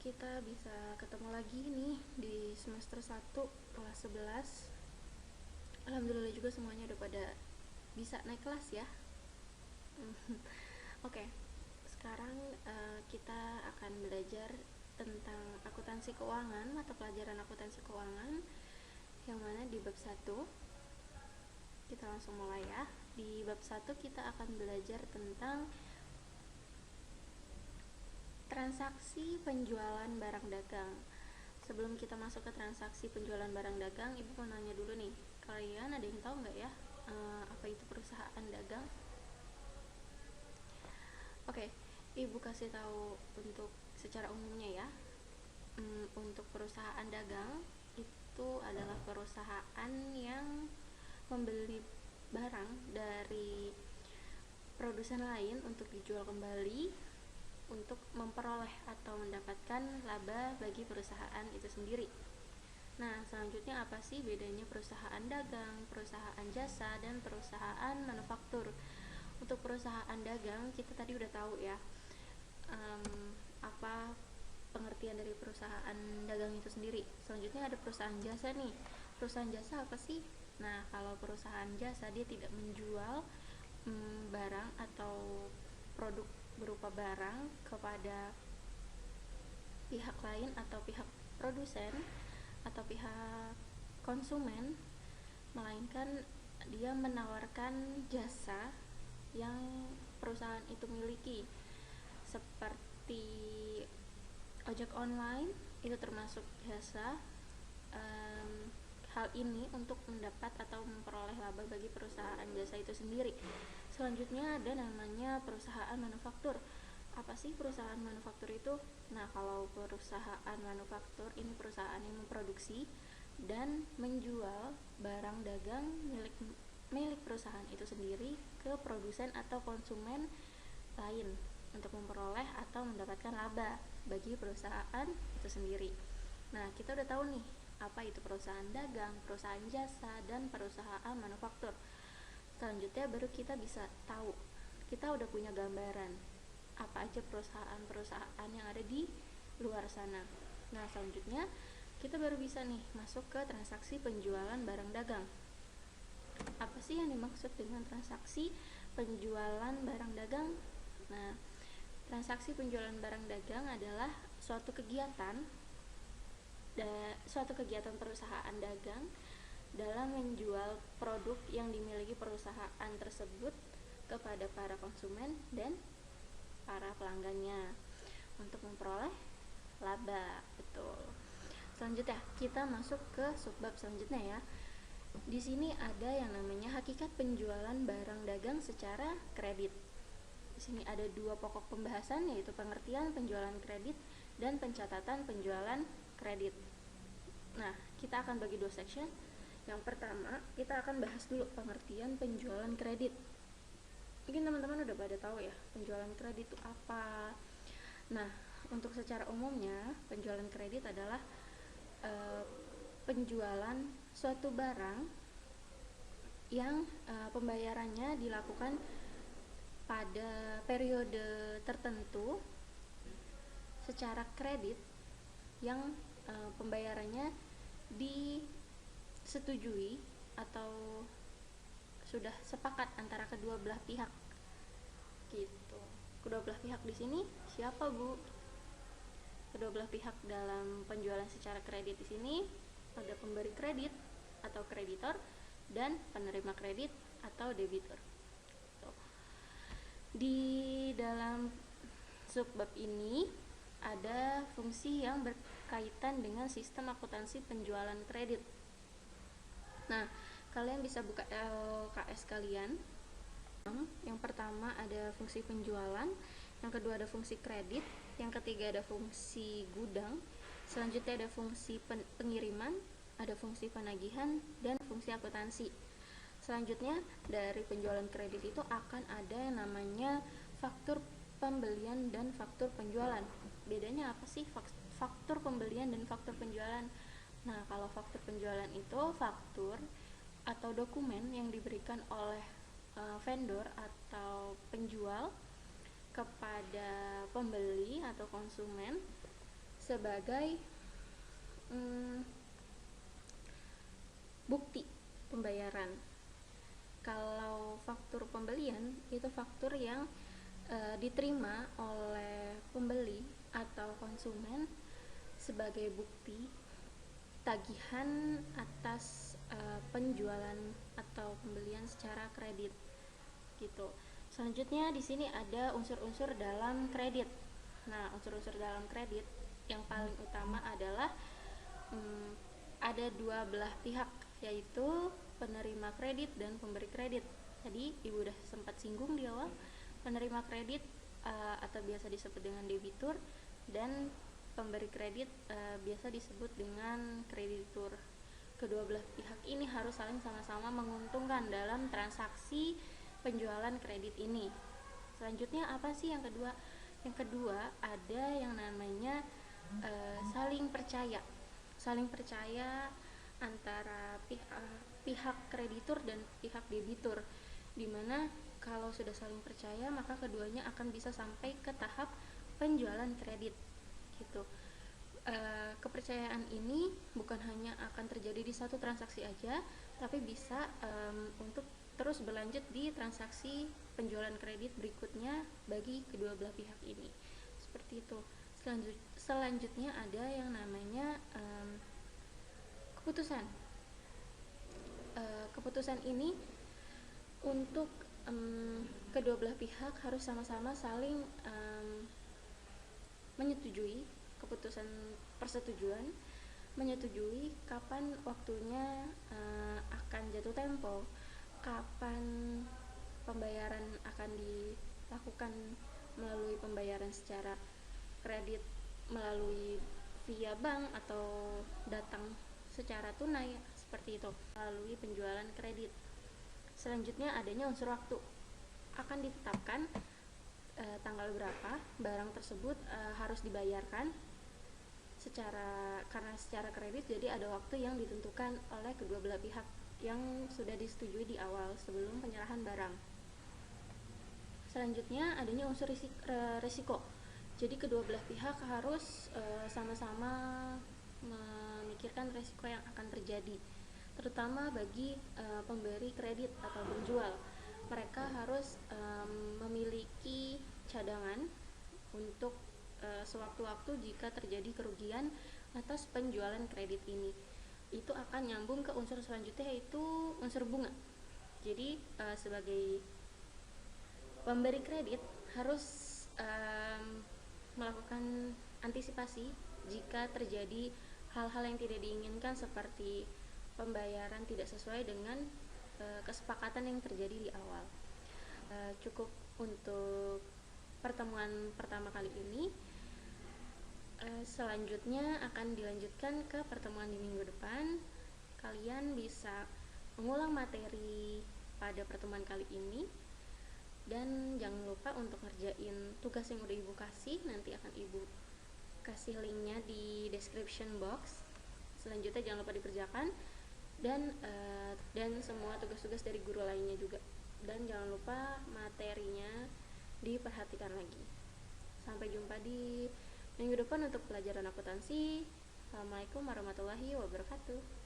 kita bisa ketemu lagi nih di semester 1 kelas 11. Alhamdulillah juga semuanya udah pada bisa naik kelas ya. Oke, sekarang kita akan belajar tentang akuntansi keuangan, mata pelajaran akuntansi keuangan yang mana di bab 1. Kita langsung mulai ya. Di bab 1 kita akan belajar tentang transaksi penjualan barang dagang. Sebelum kita masuk ke transaksi penjualan barang dagang, Ibu mau nanya dulu nih, kalian ada yang tahu nggak ya apa itu perusahaan dagang? Oke, Ibu kasih tahu untuk secara umumnya ya. Untuk perusahaan dagang itu adalah perusahaan yang membeli barang dari produsen lain untuk dijual kembali untuk memperoleh atau mendapatkan laba bagi perusahaan itu sendiri. Nah, selanjutnya apa sih bedanya perusahaan dagang, perusahaan jasa, dan perusahaan manufaktur? Untuk perusahaan dagang, kita tadi udah tahu ya apa pengertian dari perusahaan dagang itu sendiri. Selanjutnya ada perusahaan jasa nih. Perusahaan jasa apa sih? Nah, kalau perusahaan jasa dia tidak menjual barang atau produk berupa barang kepada pihak lain atau pihak produsen atau pihak konsumen, melainkan dia menawarkan jasa yang perusahaan itu miliki, seperti ojek online itu termasuk jasa. Hal ini untuk mendapat atau memperoleh laba bagi perusahaan jasa itu sendiri. Selanjutnya ada namanya perusahaan manufaktur. Apa sih perusahaan manufaktur itu? Nah, kalau perusahaan manufaktur ini perusahaan yang memproduksi dan menjual barang dagang milik perusahaan itu sendiri ke produsen atau konsumen lain untuk memperoleh atau mendapatkan laba bagi perusahaan itu sendiri. Nah, kita udah tahu nih apa itu perusahaan dagang, perusahaan jasa, dan perusahaan manufaktur. Selanjutnya baru kita bisa tahu, kita udah punya gambaran apa aja perusahaan-perusahaan yang ada di luar sana. Nah, selanjutnya kita baru bisa nih masuk ke transaksi penjualan barang dagang. Apa sih yang dimaksud dengan transaksi penjualan barang dagang? Nah, transaksi penjualan barang dagang adalah suatu kegiatan perusahaan dagang dalam menjual produk yang dimiliki perusahaan tersebut kepada para konsumen dan para pelanggannya untuk memperoleh laba. Betul. Selanjutnya kita masuk ke subbab selanjutnya ya. Di sini ada yang namanya hakikat penjualan barang dagang secara kredit. Di sini ada dua pokok pembahasan, yaitu pengertian penjualan kredit dan pencatatan penjualan kredit. Nah, kita akan bagi dua section. Yang pertama, kita akan bahas dulu pengertian penjualan kredit. Mungkin teman-teman udah pada tahu ya, penjualan kredit itu apa. Nah, untuk secara umumnya, penjualan kredit adalah penjualan suatu barang yang pembayarannya dilakukan pada periode tertentu secara kredit yang pembayarannya disetujui atau sudah sepakat antara kedua belah pihak gitu. Kedua belah pihak di sini siapa, Bu? Kedua belah pihak dalam penjualan secara kredit di sini ada pemberi kredit atau kreditor dan penerima kredit atau debitur. Di dalam subbab ini ada fungsi yang berkaitan dengan sistem akuntansi penjualan kredit. Nah, kalian bisa buka LKS kalian. Yang pertama ada fungsi penjualan, yang kedua ada fungsi kredit, yang ketiga ada fungsi gudang, selanjutnya ada fungsi pengiriman, ada fungsi penagihan, dan fungsi akuntansi. Selanjutnya dari penjualan kredit itu akan ada yang namanya faktur pembelian dan faktur penjualan. Bedanya apa sih faktur pembelian dan faktur penjualan? Nah, kalau faktur penjualan itu faktur atau dokumen yang diberikan oleh vendor atau penjual kepada pembeli atau konsumen sebagai bukti pembayaran. Kalau faktur pembelian itu faktur yang diterima oleh pembeli atau konsumen sebagai bukti tagihan atas penjualan atau pembelian secara kredit gitu. Selanjutnya di sini ada unsur-unsur dalam kredit. Nah, unsur-unsur dalam kredit yang paling utama adalah ada dua belah pihak, yaitu penerima kredit dan pemberi kredit. Tadi Ibu udah sempat singgung di awal, penerima kredit atau biasa disebut dengan debitur, dan pemberi kredit biasa disebut dengan kreditur. Kedua belah pihak ini harus saling sama-sama menguntungkan dalam transaksi penjualan kredit ini. Selanjutnya apa sih yang kedua? Yang kedua ada yang namanya saling percaya. Saling percaya antara pihak kreditur dan pihak debitur, dimana kalau sudah saling percaya maka keduanya akan bisa sampai ke tahap penjualan kredit gitu. Kepercayaan ini bukan hanya akan terjadi di satu transaksi aja, tapi bisa untuk terus berlanjut di transaksi penjualan kredit berikutnya bagi kedua belah pihak ini. Seperti itu. Selanjutnya ada yang namanya keputusan. Keputusan ini untuk kedua belah pihak harus sama-sama saling menyetujui keputusan persetujuan, menyetujui kapan waktunya akan jatuh tempo, kapan pembayaran akan dilakukan melalui pembayaran secara kredit melalui via bank atau datang secara tunai seperti itu melalui penjualan kredit. Selanjutnya adanya unsur waktu. Akan ditetapkan tanggal berapa barang tersebut harus dibayarkan karena secara kredit, jadi ada waktu yang ditentukan oleh kedua belah pihak yang sudah disetujui di awal sebelum penyerahan barang. Selanjutnya adanya unsur risiko. Jadi kedua belah pihak harus sama-sama memikirkan risiko yang akan terjadi, terutama bagi pemberi kredit atau penjual. Mereka harus memiliki cadangan untuk sewaktu-waktu jika terjadi kerugian atas penjualan kredit ini. Itu akan nyambung ke unsur selanjutnya, yaitu unsur bunga. Jadi sebagai pemberi kredit harus melakukan antisipasi jika terjadi hal-hal yang tidak diinginkan seperti pembayaran tidak sesuai dengan kesepakatan yang terjadi di awal. Cukup untuk pertemuan pertama kali ini. Selanjutnya akan dilanjutkan ke pertemuan di minggu depan. Kalian bisa mengulang materi pada pertemuan kali ini, dan jangan lupa untuk ngerjain tugas yang udah Ibu kasih. Nanti akan Ibu kasih linknya di description box. Selanjutnya jangan lupa dikerjakan, dan semua tugas-tugas dari guru lainnya juga. Dan jangan lupa materinya diperhatikan lagi. Sampai jumpa di minggu depan untuk pelajaran akuntansi. Assalamualaikum warahmatullahi wabarakatuh.